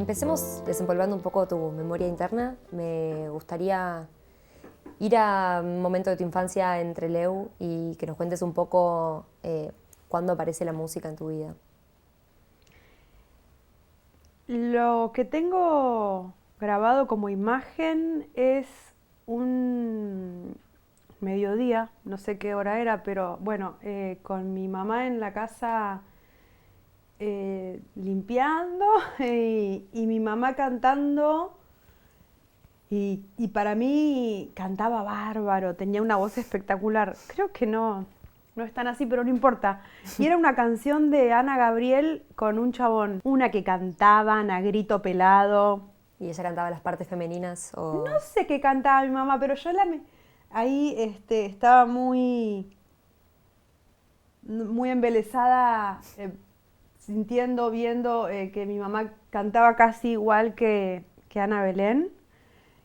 empecemos desempolvando un poco tu memoria interna. Me gustaría ir a un momento de tu infancia en Trelew y que nos cuentes un poco cuándo aparece la música en tu vida. Lo que tengo grabado como imagen es un mediodía, no sé qué hora era, pero bueno, con mi mamá en la casa limpiando y mi mamá cantando y para mí cantaba bárbaro, tenía una voz espectacular. Creo que no es tan así, pero no importa. Y era una canción de Ana Gabriel con un chabón, una que cantaban a grito pelado. ¿Y ella cantaba las partes femeninas No o...? sé qué cantaba mi mamá, pero ahí estaba muy embelesada, sintiendo, viendo que mi mamá cantaba casi igual que Ana Belén.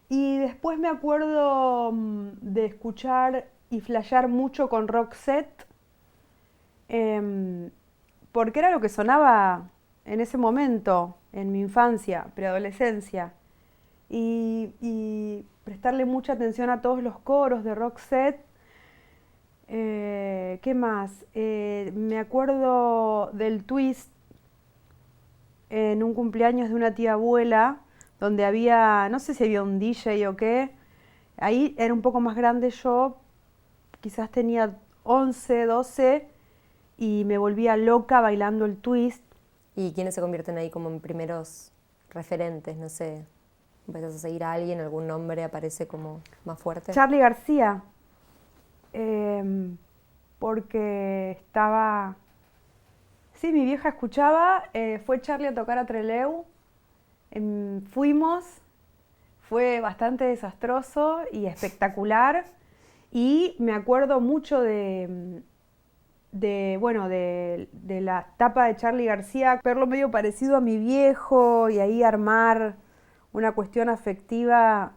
Y después me acuerdo de escuchar y flashear mucho con Roxette, porque era lo que sonaba en ese momento, en mi infancia, preadolescencia. Y prestarle mucha atención a todos los coros de Roxette. ¿Qué más? Me acuerdo del twist en un cumpleaños de una tía abuela, donde había, no sé si había un DJ o qué. Ahí era un poco más grande yo, quizás tenía 11, 12 y me volvía loca bailando el twist. ¿Y quiénes se convierten ahí como en primeros referentes? No sé, empiezas a seguir a alguien, algún nombre aparece como más fuerte. Charly García, porque estaba... Sí, mi vieja escuchaba, fue Charly a tocar a Trelew, fuimos, fue bastante desastroso y espectacular. Y me acuerdo mucho de la tapa de Charly García, verlo medio parecido a mi viejo y ahí armar una cuestión afectiva.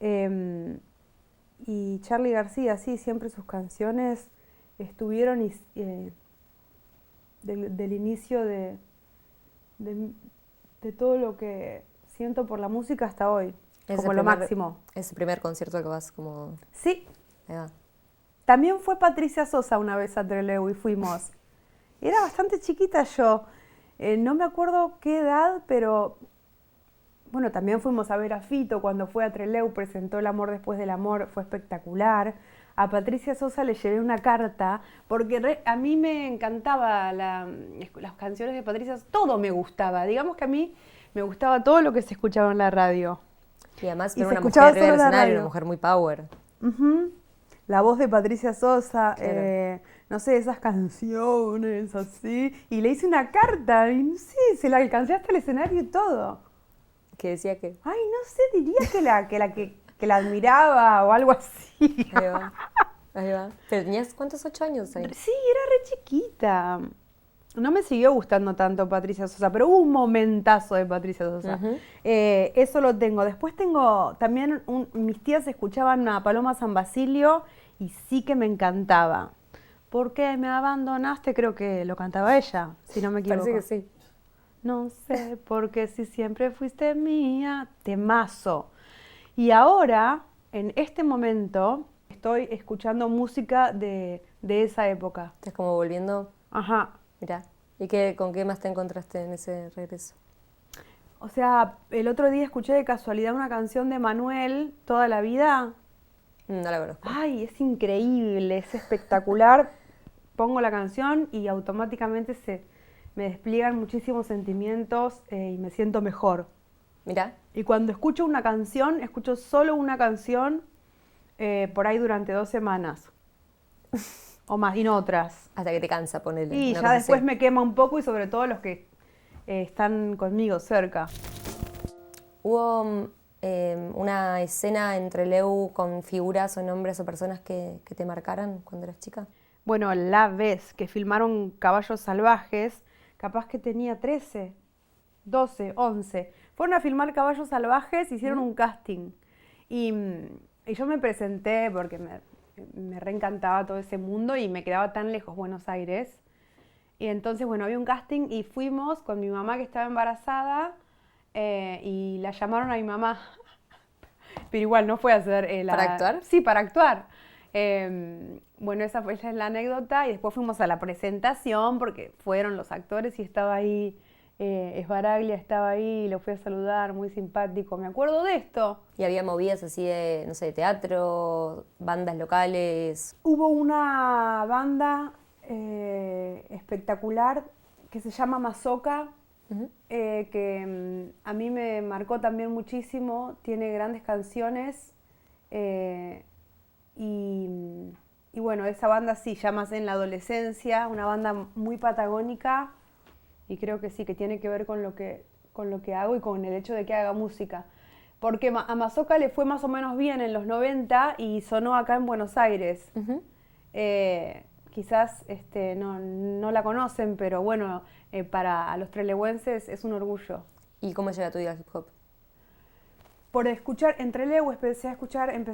Y Charly García, sí, siempre sus canciones estuvieron del inicio de, de todo lo que siento por la música hasta hoy, como lo máximo. Es el primer concierto que vas como... Sí. Ahí va. También fue Patricia Sosa una vez a Trelew y fuimos. Era bastante chiquita yo. No me acuerdo qué edad, pero bueno, también fuimos a ver a Fito cuando fue a Trelew, presentó El amor después del amor, fue espectacular. A Patricia Sosa le llevé una carta porque a mí me encantaba las canciones de Patricia Sosa, todo me gustaba. Digamos que a mí me gustaba todo lo que se escuchaba en la radio. Y además Y ver se una escuchaba mujer arriba solo del la escenario, radio. una mujer muy power. Uh-huh. La voz de Patricia Sosa, Claro. no sé, esas canciones así. Y le hice una carta, y no sé, se la alcancé hasta el escenario y todo. Que decía que... Ay, no sé, diría que la admiraba o algo así. Ahí va, ahí va. ¿Pero tenías cuántos, 8 años ahí? Sí, era re chiquita. No me siguió gustando tanto Patricia Sosa, pero hubo un momentazo de Patricia Sosa. Uh-huh. Eso lo tengo. Después tengo también, mis tías escuchaban a Paloma San Basilio y sí que me encantaba. ¿Por qué me abandonaste? Creo que lo cantaba ella, si no me equivoco. Parece que sí. No sé, porque si siempre fuiste mía, temazo. Y ahora, en este momento, estoy escuchando música de esa época. Estás como volviendo... Ajá. Mirá. ¿Y con qué más te encontraste en ese regreso? O sea, el otro día escuché de casualidad una canción de Manuel, Toda la vida. No la conozco. Ay, es increíble, es espectacular. Pongo la canción y automáticamente me despliegan muchísimos sentimientos y me siento mejor. Mirá. Y cuando escucho una canción, escucho solo una canción por ahí durante 2 semanas. O más, y no otras. Hasta que te cansa ponerle. Y una ya cosa después así. me quema un poco y sobre todo los que están conmigo cerca. ¿Hubo una escena entre Leu con figuras o nombres o personas que te marcaran cuando eras chica? Bueno, la vez que filmaron Caballos Salvajes, capaz que tenía 13, 12, 11. Fueron a filmar Caballos Salvajes, hicieron un casting. Y yo me presenté porque me reencantaba todo ese mundo y me quedaba tan lejos Buenos Aires. Y entonces, bueno, había un casting y fuimos con mi mamá que estaba embarazada y la llamaron a mi mamá. Pero igual no fue a hacer ¿Para actuar? Sí, para actuar. Bueno, esa es la anécdota y después fuimos a la presentación porque fueron los actores y estaba ahí, Esbaraglia estaba ahí y lo fui a saludar, muy simpático, me acuerdo de esto. ¿Y había movidas así de, no sé, teatro, bandas locales? Hubo una banda espectacular que se llama Mazoca, que a mí me marcó también muchísimo, tiene grandes canciones y bueno, esa banda sí, ya más en la adolescencia, una banda muy patagónica y creo que sí, que tiene que ver con lo que hago y con el hecho de que haga música. Porque a Mazoca le fue más o menos bien en los 90 y sonó acá en Buenos Aires. Quizás no la conocen, pero bueno, para los trelewenses es un orgullo. ¿Y cómo llega tu vida al hip hop? Por escuchar en Trelew empecé a escuchar en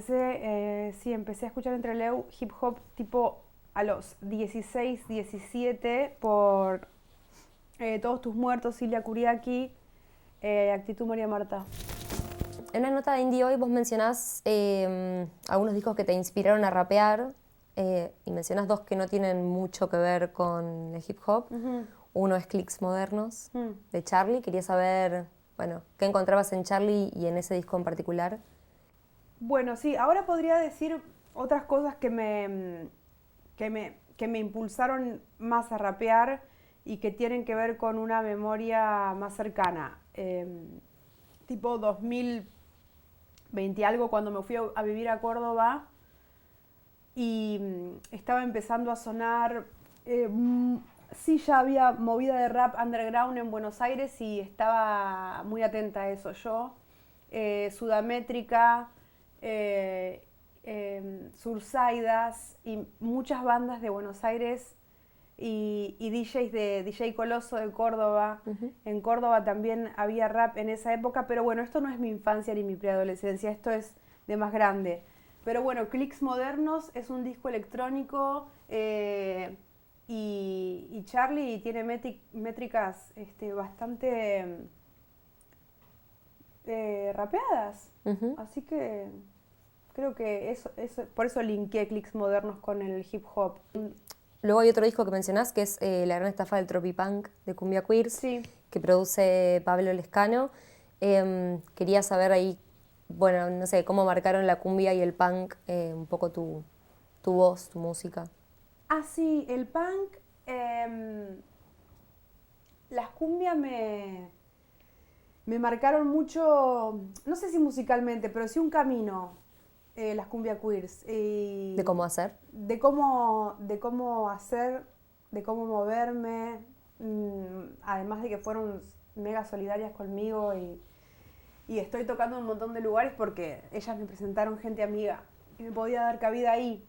Trelew hip hop tipo a los 16, 17 por Todos tus muertos, Silvia Kuriaki, Actitud María Marta. En la nota de Indie Hoy vos mencionás algunos discos que te inspiraron a rapear y mencionás dos que no tienen mucho que ver con el hip hop. Uno es Clicks Modernos, de Charlie. Quería saber, bueno, qué encontrabas en Charlie y en ese disco en particular. Bueno, sí, ahora podría decir otras cosas que me impulsaron más a rapear y que tienen que ver con una memoria más cercana. Tipo 2020 y algo, cuando me fui a vivir a Córdoba y estaba empezando a sonar, sí, ya había movida de rap underground en Buenos Aires y estaba muy atenta a eso yo. Sudamétrica, Sursaidas y muchas bandas de Buenos Aires y DJs de DJ Coloso de Córdoba. En Córdoba también había rap en esa época, pero bueno, esto no es mi infancia ni mi preadolescencia, esto es de más grande. Pero bueno, Clicks Modernos es un disco electrónico y Charlie tiene métricas bastante rapeadas, así que creo que eso, por eso linkeé Clicks Modernos con el hip hop. Luego hay otro disco que mencionás que es La gran estafa del Tropipunk de Cumbia Queers, Sí. que produce Pablo Lescano. Quería saber ahí, bueno, no sé, cómo marcaron la cumbia y el punk, un poco tu voz, tu música. Ah, sí, el punk, las cumbias me marcaron mucho, no sé si musicalmente, pero sí un camino, las cumbia queers. ¿De cómo hacer? De cómo hacer, de cómo moverme, además de que fueron mega solidarias conmigo y estoy tocando un montón de lugares porque ellas me presentaron gente amiga y me podía dar cabida ahí.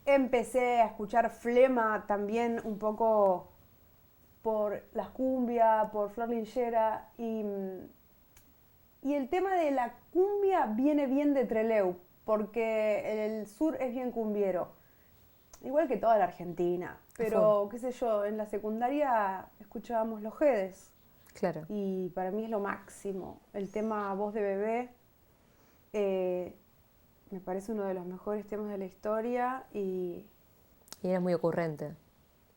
Empecé a escuchar Flema también un poco por las cumbia, por Flor Lingera y el tema de la cumbia viene bien de Trelew porque el sur es bien cumbiero, igual que toda la Argentina, pero qué sé yo, en la secundaria escuchábamos Los Jedes. Claro. Y para mí es lo máximo. El tema Voz de Bebé me parece uno de los mejores temas de la historia y eres muy ocurrente.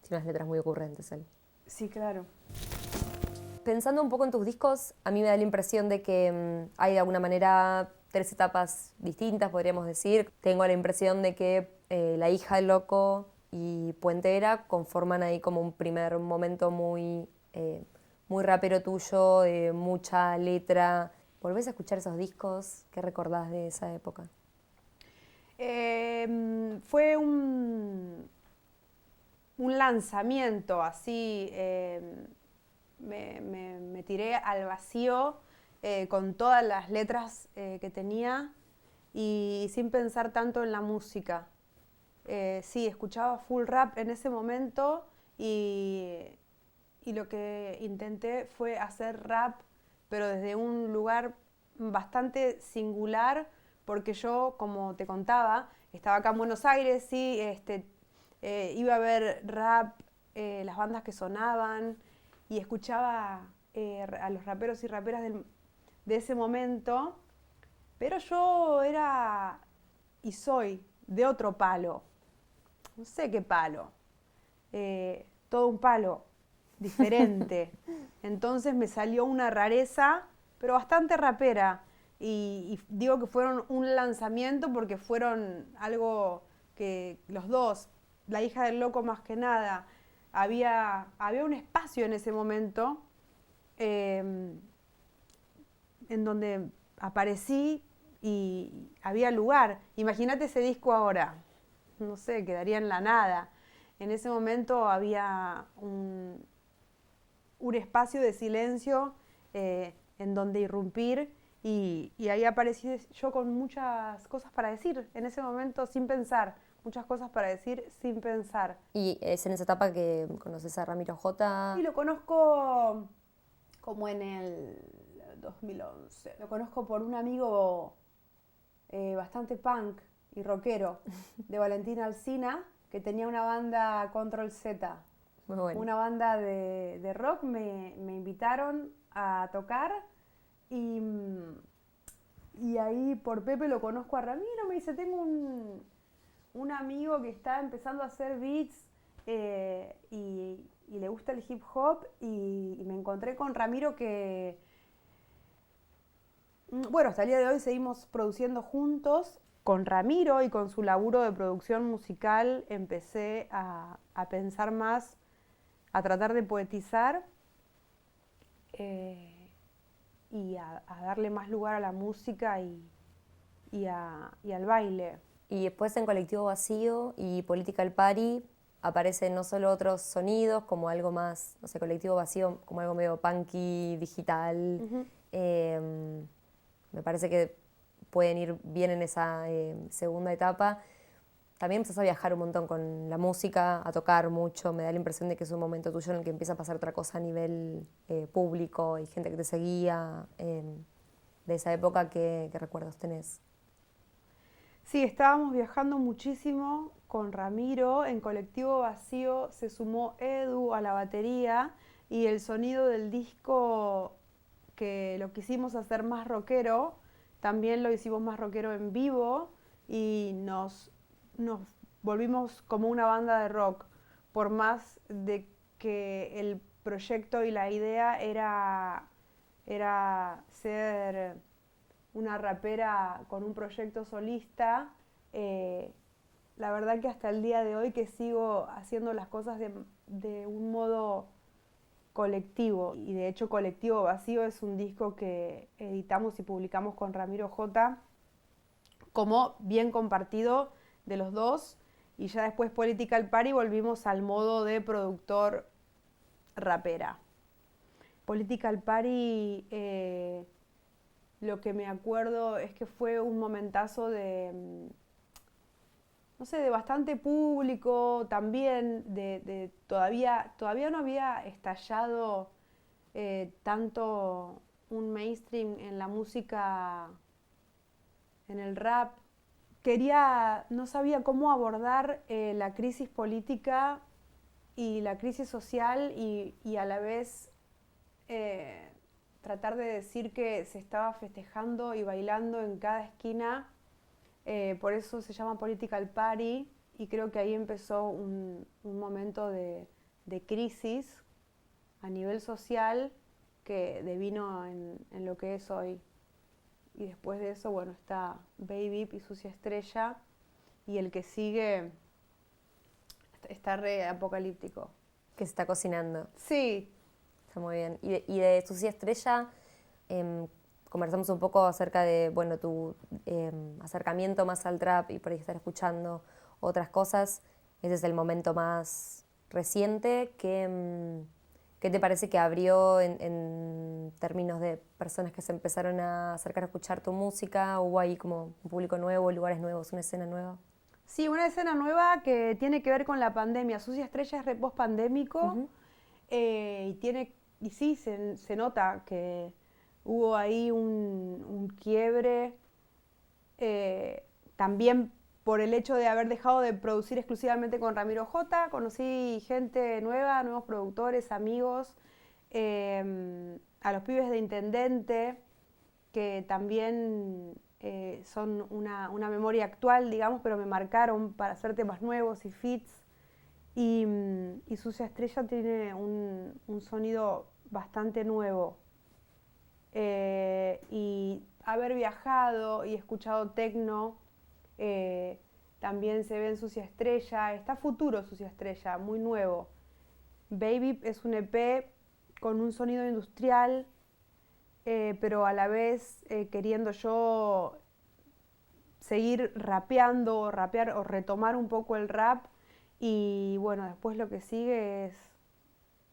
Tiene unas letras muy ocurrentes él. Sí, claro. Pensando un poco en tus discos, a mí me da la impresión de que hay de alguna manera 3 etapas distintas, podríamos decir. Tengo la impresión de que La hija del loco y Puentera conforman ahí como un primer momento muy rapero tuyo, de mucha letra. ¿Volvés a escuchar esos discos? ¿Qué recordás de esa época? Fue un lanzamiento así, me tiré al vacío con todas las letras que tenía y sin pensar tanto en la música. Sí, escuchaba full rap en ese momento y lo que intenté fue hacer rap, pero desde un lugar bastante singular, porque yo, como te contaba, estaba acá en Buenos Aires, sí, iba a ver rap, las bandas que sonaban, y escuchaba a los raperos y raperas de ese momento, pero yo era y soy de otro palo, no sé qué palo, todo un palo diferente. Entonces me salió una rareza, pero bastante rapera. Y digo que fueron un lanzamiento porque fueron algo que los dos, La hija del loco más que nada, había un espacio en ese momento en donde aparecí y había lugar. Imagínate ese disco ahora, no sé, quedaría en la nada. En ese momento había un espacio de silencio en donde irrumpir y ahí aparecí yo con muchas cosas para decir, en ese momento sin pensar, muchas cosas para decir sin pensar. ¿Y es en esa etapa que conoces a Ramiro J? Y lo conozco como en el 2011, lo conozco por un amigo bastante punk y rockero de Valentín Alsina, que tenía una banda Control Z. Muy bueno. Una banda de rock, me invitaron a tocar y ahí por Pepe lo conozco a Ramiro, me dice, tengo un amigo que está empezando a hacer beats y le gusta el hip hop y me encontré con Ramiro que, bueno, hasta el día de hoy seguimos produciendo juntos. Con Ramiro y con su laburo de producción musical empecé a pensar más, a tratar de poetizar y a darle más lugar a la música y al baile. Y después en Colectivo Vacío y Political Party aparecen no solo otros sonidos, como algo más, no sé, Colectivo Vacío, como algo medio punky, digital. Me parece que pueden ir bien en esa segunda etapa. También empezás a viajar un montón con la música, a tocar mucho. Me da la impresión de que es un momento tuyo en el que empieza a pasar otra cosa a nivel público y gente que te seguía. De esa época, ¿qué recuerdos tenés? Sí, estábamos viajando muchísimo con Ramiro. En Colectivo Vacío se sumó Edu a la batería y el sonido del disco, que lo quisimos hacer más rockero, también lo hicimos más rockero en vivo y nos volvimos como una banda de rock, por más de que el proyecto y la idea era ser una rapera con un proyecto solista. La verdad que hasta el día de hoy que sigo haciendo las cosas de un modo colectivo, y de hecho Colectivo Vacío es un disco que editamos y publicamos con Ramiro J como bien compartido de los dos, y ya después Political Party volvimos al modo de productor rapera. Political Party, lo que me acuerdo es que fue un momentazo de, no sé, de bastante público, también todavía no había estallado tanto un mainstream en la música, en el rap. No sabía cómo abordar la crisis política y la crisis social y a la vez tratar de decir que se estaba festejando y bailando en cada esquina. Por eso se llama Political Party y creo que ahí empezó un momento de crisis a nivel social que devino en lo que es hoy. Y después de eso, bueno, está Baby y Sucia Estrella, y el que sigue está re apocalíptico. Que se está cocinando. Sí. Está muy bien. Y de Sucia Estrella, conversamos un poco acerca de, bueno, tu acercamiento más al trap y por ahí estar escuchando otras cosas. Ese es el momento más reciente. ¿Qué te parece que abrió en términos de personas que se empezaron a acercar a escuchar tu música? ¿Hubo ahí como un público nuevo, lugares nuevos, una escena nueva? Sí, una escena nueva que tiene que ver con la pandemia. Sucia Estrella es re post-pandémico. Y sí, se nota que hubo ahí un quiebre. También por el hecho de haber dejado de producir exclusivamente con Ramiro J, conocí gente nueva, nuevos productores, amigos, a los pibes de Intendente, que también son una memoria actual, digamos, pero me marcaron para hacer temas nuevos y feats. Y Sucia Estrella tiene un sonido bastante nuevo. Y haber viajado y escuchado techno, también se ve en Sucia Estrella. Está futuro Sucia Estrella, muy nuevo. Baby es un EP con un sonido industrial, pero a la vez queriendo yo seguir rapeando, rapear o retomar un poco el rap. Y bueno, después lo que sigue es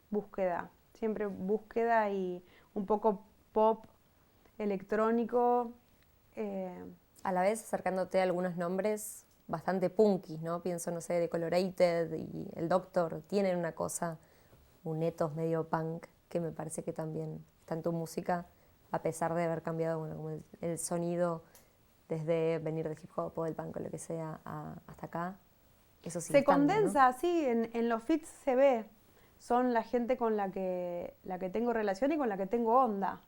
búsqueda, siempre búsqueda y un poco pop, electrónico. A la vez acercándote a algunos nombres bastante punkis, ¿no? Pienso, no sé, de Colorated y El Doctor, tienen una cosa, un ethos medio punk, que me parece que también está en tu música, a pesar de haber cambiado, bueno, como el sonido desde venir de hip hop o del punk o lo que sea hasta acá. Eso sí. Se condensa, ¿no? Sí, en los feats se ve. Son la gente con la que tengo relación y con la que tengo onda.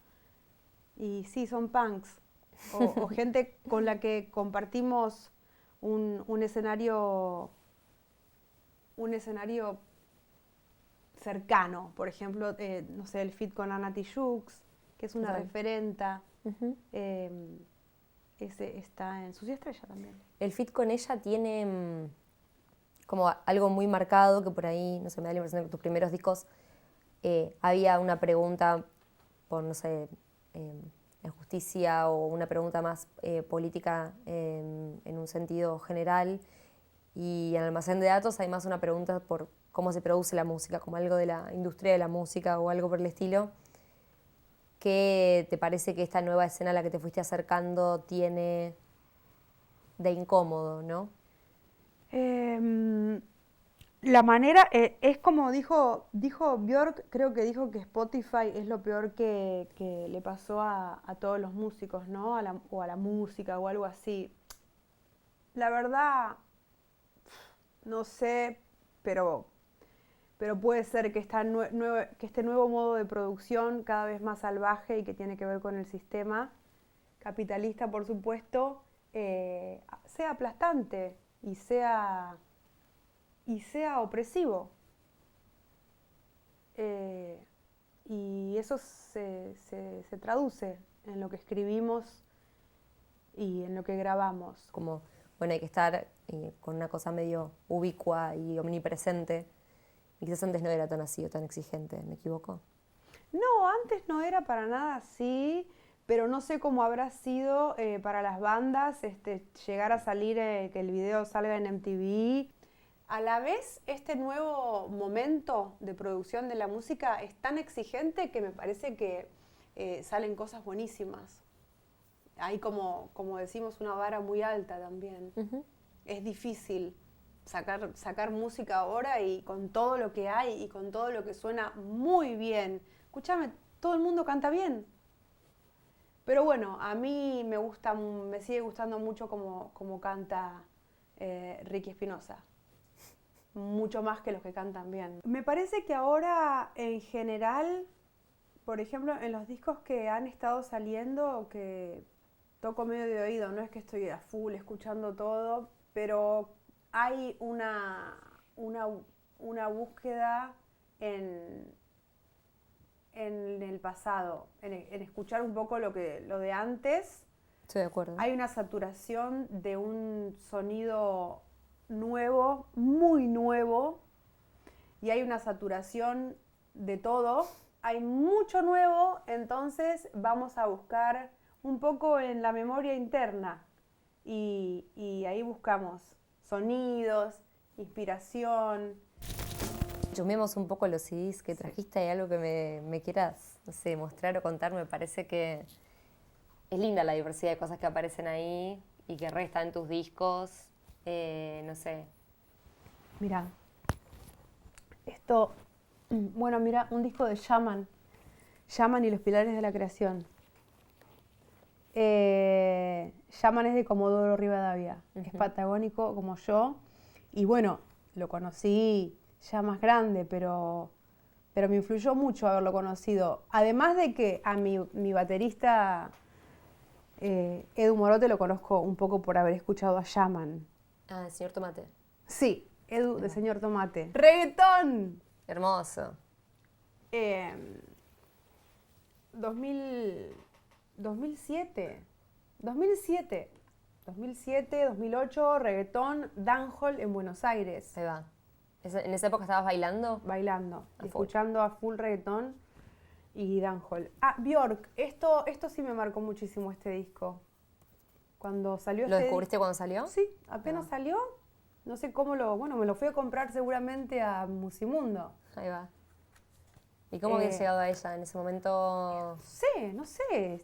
Y sí, son punks. O gente con la que compartimos un escenario cercano. Por ejemplo, no sé, el feat con Ana Tijoux, que es una referenta. Ese está en Sucia Estrella también. El feat con ella tiene como algo muy marcado, que por ahí, no sé, me da la impresión que tus primeros discos había una pregunta por, no sé, en justicia o una pregunta más política en un sentido general. Y en el almacén de datos hay más una pregunta por cómo se produce la música, como algo de la industria de la música o algo por el estilo. ¿Qué te parece que esta nueva escena a la que te fuiste acercando tiene de incómodo, no? La manera, es como dijo Björk, creo que dijo que Spotify es lo peor que le pasó a todos los músicos, ¿no? O a la música o algo así. La verdad, no sé, pero puede ser que, que este nuevo modo de producción cada vez más salvaje y que tiene que ver con el sistema capitalista, por supuesto, sea aplastante y sea opresivo. Y eso se traduce en lo que escribimos y en lo que grabamos. Como, bueno, hay que estar con una cosa medio ubicua y omnipresente. Y quizás antes no era tan así o tan exigente, ¿me equivoco? No, antes no era para nada así, pero no sé cómo habrá sido para las bandas llegar a salir, que el video salga en MTV. A la vez, este nuevo momento de producción de la música es tan exigente que me parece que salen cosas buenísimas. Hay como decimos, una vara muy alta también. Uh-huh. Es difícil sacar música ahora y con todo lo que hay y con todo lo que suena muy bien. Escúchame, todo el mundo canta bien. Pero bueno, a mí me sigue gustando mucho como canta Ricky Espinosa. Mucho más que los que cantan bien. Me parece que ahora, en general, por ejemplo, en los discos que han estado saliendo, que toco medio de oído, no es que estoy a full escuchando todo, pero hay una búsqueda en el pasado, en escuchar un poco lo de antes. Estoy de acuerdo. Hay una saturación de un sonido nuevo, muy nuevo, y hay una saturación de todo. Hay mucho nuevo, entonces vamos a buscar un poco en la memoria interna y ahí buscamos sonidos, inspiración. Chusmeemos un poco los CDs que trajiste. ¿Hay algo que me quieras, no sé, mostrar o contar? Me parece que es linda la diversidad de cosas que aparecen ahí y que restan en tus discos. No sé. Mira, esto, bueno, mira, un disco de Shaman y los Pilares de la Creación. Shaman es de Comodoro Rivadavia, uh-huh. Es patagónico como yo, y bueno, lo conocí ya más grande, pero pero me influyó mucho haberlo conocido. Además de que a mi baterista Edu Morote lo conozco un poco por haber escuchado a Shaman. Ah, el señor Tomate. Sí, Edu de Señor Tomate. ¡Reggaetón! Hermoso. 2007, 2008, reggaetón, dancehall en Buenos Aires, Ahí va. ¿En esa época estabas bailando? bailando, A y full. escuchando a full reggaetón y dancehall. Ah, Bjork, esto sí me marcó muchísimo este disco. Cuando salió ¿Lo este descubriste cuando salió? Sí, apenas salió, no sé cómo me lo fui a comprar seguramente a Musimundo. Ahí va. ¿Y cómo habías Eh, llegado a ella en ese momento? No sé,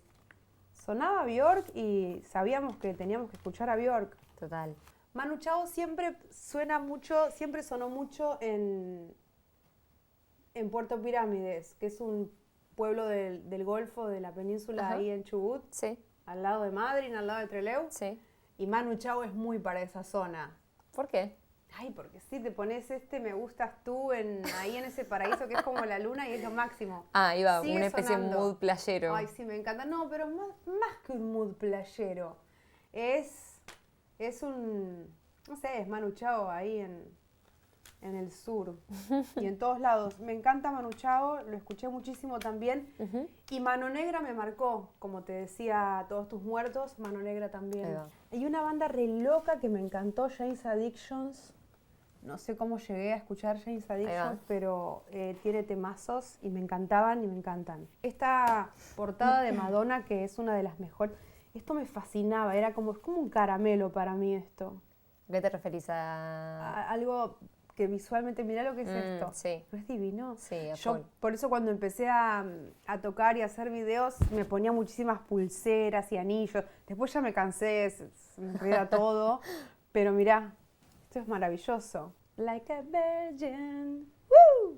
sonaba Bjork y sabíamos que teníamos que escuchar a Bjork. Total. Manu Chao siempre sonó mucho en Puerto Pirámides, que es un pueblo del Golfo de la península Ajá. ahí en Chubut, Sí, al lado de Madryn, al lado de Trelew. sí. Y Manu Chao es muy para esa zona. ¿Por qué? Ay, porque sí, te pones me gustas tú ahí en ese paraíso que es como la luna y es lo máximo. Ah, iba, Sigue una especie de sonando. mood playero. Ay, sí, me encanta. No, pero más que un mood playero. Es un, no sé, es Manu Chao ahí en el sur y en todos lados. Me encanta Manu Chao, lo escuché muchísimo también. Ujú. Y Mano Negra me marcó, como te decía, Todos tus muertos, Mano Negra también. Ahí va. Hay una banda re loca que me encantó, Jane's Addictions. No sé cómo llegué a escuchar Jane's Addictions, pero tiene temazos y me encantaban y me encantan. Esta portada de Madonna, que es una de las mejores, esto me fascinaba, es como un caramelo para mí esto. ¿A qué te referís a...? Algo que visualmente, mirá lo que es esto. Sí. ¿No es divino? Sí, a Yo, full. por eso cuando empecé a tocar y a hacer videos, me ponía muchísimas pulseras y anillos. Después ya me cansé, se me enreda todo. Pero mirá, esto es maravilloso. Like a virgin. ¡Woo!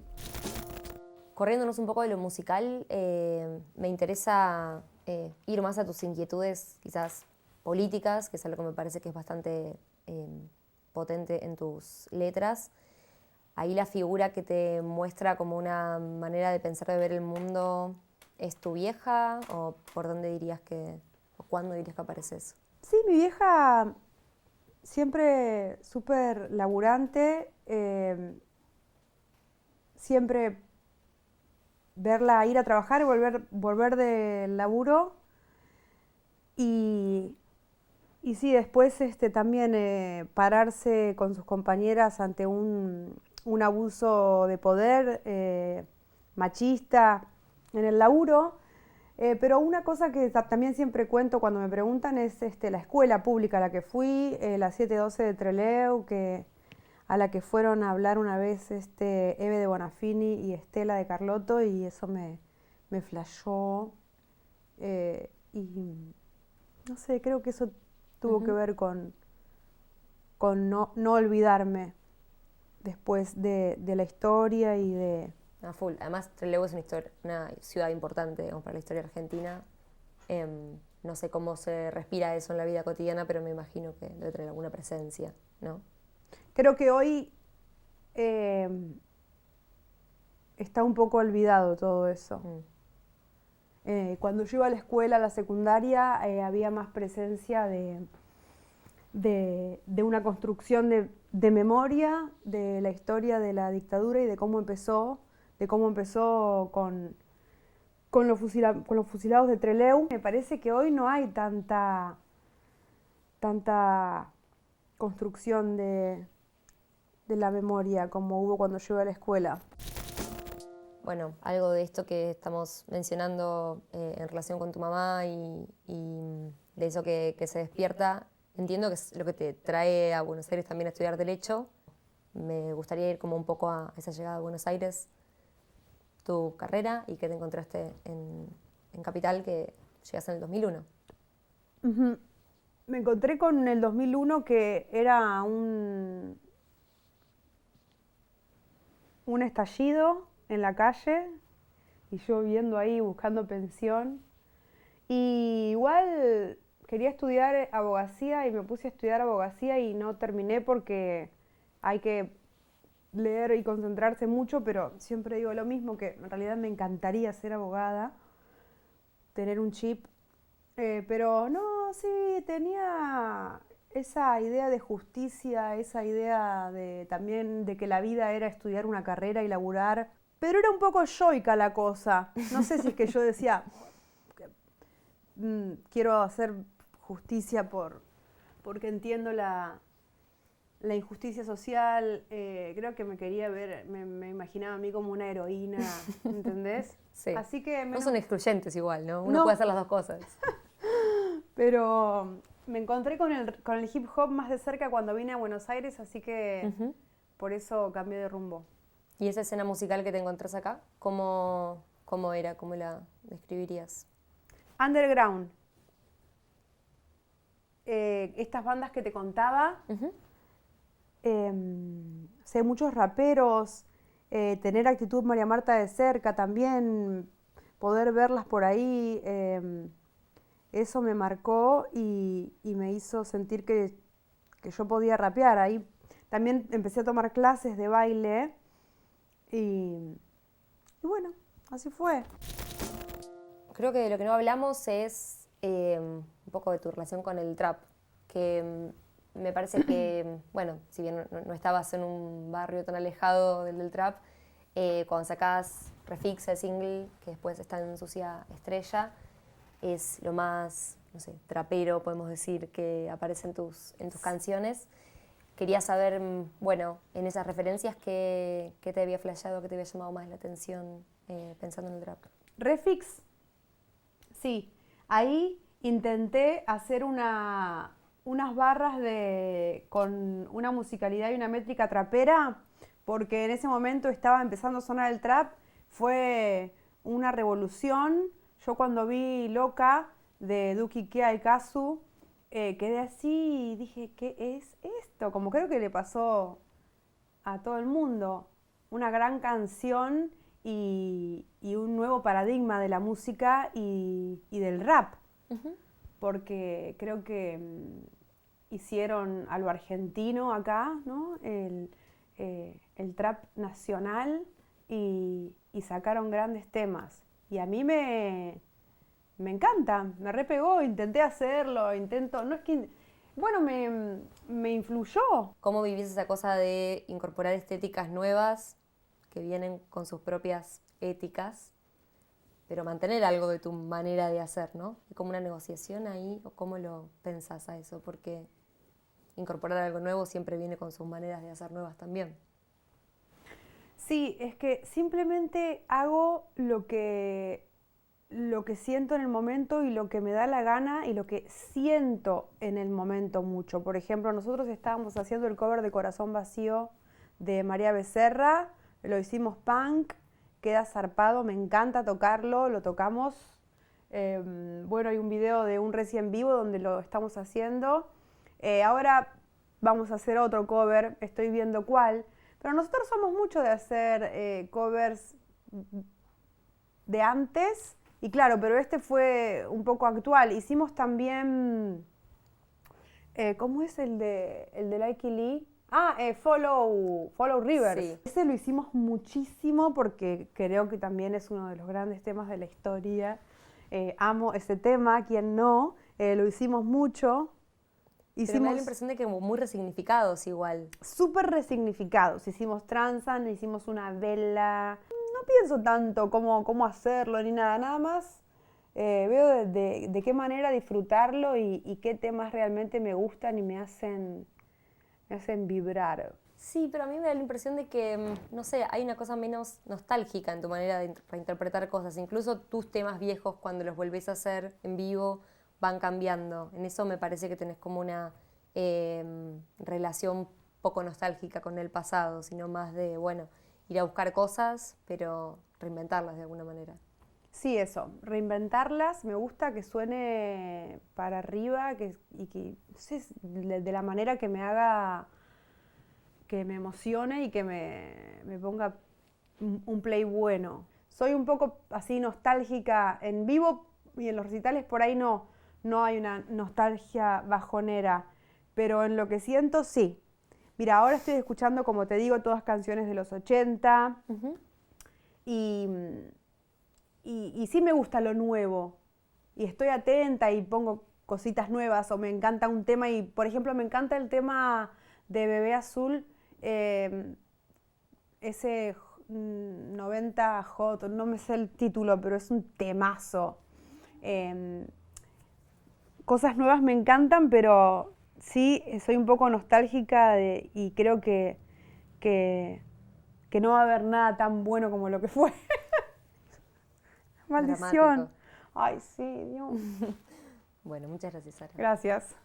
Corriéndonos un poco de lo musical, me interesa ir más a tus inquietudes quizás políticas, que es algo que me parece que es bastante potente en tus letras. Ahí la figura que te muestra como una manera de pensar, de ver el mundo, ¿es tu vieja? ¿O por dónde dirías o cuándo dirías que aparece eso? Sí, mi vieja siempre súper laburante, siempre verla ir a trabajar y volver del laburo. Y sí, después también pararse con sus compañeras ante un abuso de poder machista en el laburo. Pero una cosa que también siempre cuento cuando me preguntan es la escuela pública a la que fui, la 712 de Trelew, a la que fueron a hablar una vez Eve de Bonafini y Estela de Carlotto, y eso me flashó. Y no sé, creo que eso tuvo que ver con no olvidarme después de la historia y de... A full. Además, Trelew es una ciudad importante, digamos, para la historia argentina. No sé cómo se respira eso en la vida cotidiana, pero me imagino que debe tener alguna presencia, ¿no? Creo que hoy está un poco olvidado todo eso. Cuando yo iba a la escuela, a la secundaria, había más presencia de una construcción de memoria de la historia de la dictadura y de cómo empezó con los fusilados de Trelew. Me parece que hoy no hay tanta construcción de la memoria como hubo cuando yo iba a la escuela. Bueno, algo de esto que estamos mencionando en relación con tu mamá y de eso que se despierta, entiendo que es lo que te trae a Buenos Aires también a estudiar Derecho. Me gustaría ir como un poco a esa llegada a Buenos Aires, tu carrera y que te encontraste en Capital, que llegaste en el 2001. Uh-huh. Me encontré con el 2001 que era un estallido en la calle y yo viviendo ahí buscando pensión. Y igual quería estudiar abogacía y me puse a estudiar abogacía y no terminé porque hay que leer y concentrarse mucho, pero siempre digo lo mismo, que en realidad me encantaría ser abogada, tener un chip, pero no, sí, tenía esa idea de justicia, esa idea de también de que la vida era estudiar una carrera y laburar, pero era un poco yoica la cosa. No sé si es que yo decía, quiero hacer justicia porque entiendo la injusticia social, creo que me quería ver, me imaginaba a mí como una heroína, ¿entendés? Sí. Así que No son excluyentes igual, ¿no? Uno No. puede hacer las dos cosas. Pero me encontré con el hip hop más de cerca cuando vine a Buenos Aires, así que por eso cambié de rumbo. ¿Y esa escena musical que te encontrás acá? ¿Cómo era? ¿Cómo la describirías? Underground. Estas bandas que te contaba, sé, muchos raperos, tener actitud María Marta de cerca también, poder verlas por ahí, eso me marcó y me hizo sentir que yo podía rapear. Ahí también empecé a tomar clases de baile y bueno, así fue. Creo que de lo que no hablamos es un poco de tu relación con el trap, que me parece que, bueno, si bien no estabas en un barrio tan alejado del trap, cuando sacás Refix, el single, que después está en Sucia Estrella, es lo más, no sé, trapero, podemos decir, que aparece en tus canciones. Quería saber, bueno, en esas referencias, ¿qué te había flasheado, qué te había llamado más la atención pensando en el trap? Refix, sí. Ahí intenté hacer unas barras con una musicalidad y una métrica trapera, porque en ese momento estaba empezando a sonar el trap. Fue una revolución. Yo cuando vi Loca de Duki Kea y Kazu, quedé así y dije, ¿qué es esto? Como creo que le pasó a todo el mundo. Una gran canción y un nuevo paradigma de la música y del rap. Porque creo que hicieron a lo argentino acá, ¿no? El trap nacional y sacaron grandes temas. Y a mí me encanta, me repegó, intenté hacerlo, no es que, bueno, me influyó. ¿Cómo vivís esa cosa de incorporar estéticas nuevas que vienen con sus propias éticas, pero mantener algo de tu manera de hacer, ¿no? ¿Hay como una negociación ahí o cómo lo pensás a eso? Porque incorporar algo nuevo siempre viene con sus maneras de hacer nuevas también. Sí, es que simplemente hago lo que siento en el momento y lo que me da la gana y lo que siento en el momento mucho. Por ejemplo, nosotros estábamos haciendo el cover de Corazón Vacío de María Becerra, lo hicimos punk, queda zarpado, me encanta tocarlo, lo tocamos. Bueno, hay un video de un reci en vivo donde lo estamos haciendo. Ahora vamos a hacer otro cover, estoy viendo cuál. Pero nosotros somos mucho de hacer covers de antes. Y claro, pero este fue un poco actual. Hicimos también, ¿cómo es el de Likey Lee? Follow Rivers. Sí. Ese lo hicimos muchísimo porque creo que también es uno de los grandes temas de la historia. Amo ese tema, quien no, lo hicimos mucho. Pero me da la impresión de que como muy resignificados igual. Súper resignificados. Hicimos tranza, hicimos una vela. No pienso tanto cómo hacerlo ni nada más. Veo de qué manera disfrutarlo y qué temas realmente me gustan y me hacen vibrar. Sí, pero a mí me da la impresión de que, no sé, hay una cosa menos nostálgica en tu manera de reinterpretar cosas. Incluso tus temas viejos, cuando los volvés a hacer en vivo, van cambiando. En eso me parece que tenés como una relación poco nostálgica con el pasado, sino más de, bueno, ir a buscar cosas, pero reinventarlas de alguna manera. Sí, eso, reinventarlas, me gusta que suene para arriba y que no sé, de la manera que me haga, que me emocione y que me ponga un play bueno. Soy un poco así nostálgica en vivo y en los recitales por ahí no hay una nostalgia bajonera, pero en lo que siento sí. Mira, ahora estoy escuchando, como te digo, todas canciones de los 80 Ujú. y, y sí me gusta lo nuevo. Y estoy atenta y pongo cositas nuevas o me encanta un tema y, por ejemplo, me encanta el tema de Bebé Azul, ese 90 Hot, no me sé el título, pero es un temazo. Eh, Cosas nuevas me encantan, pero sí soy un poco nostálgica y creo que, que no va a haber nada tan bueno como lo que fue. Maldición. Dramático. Ay, sí, Dios. Bueno, muchas gracias, Sara. Gracias.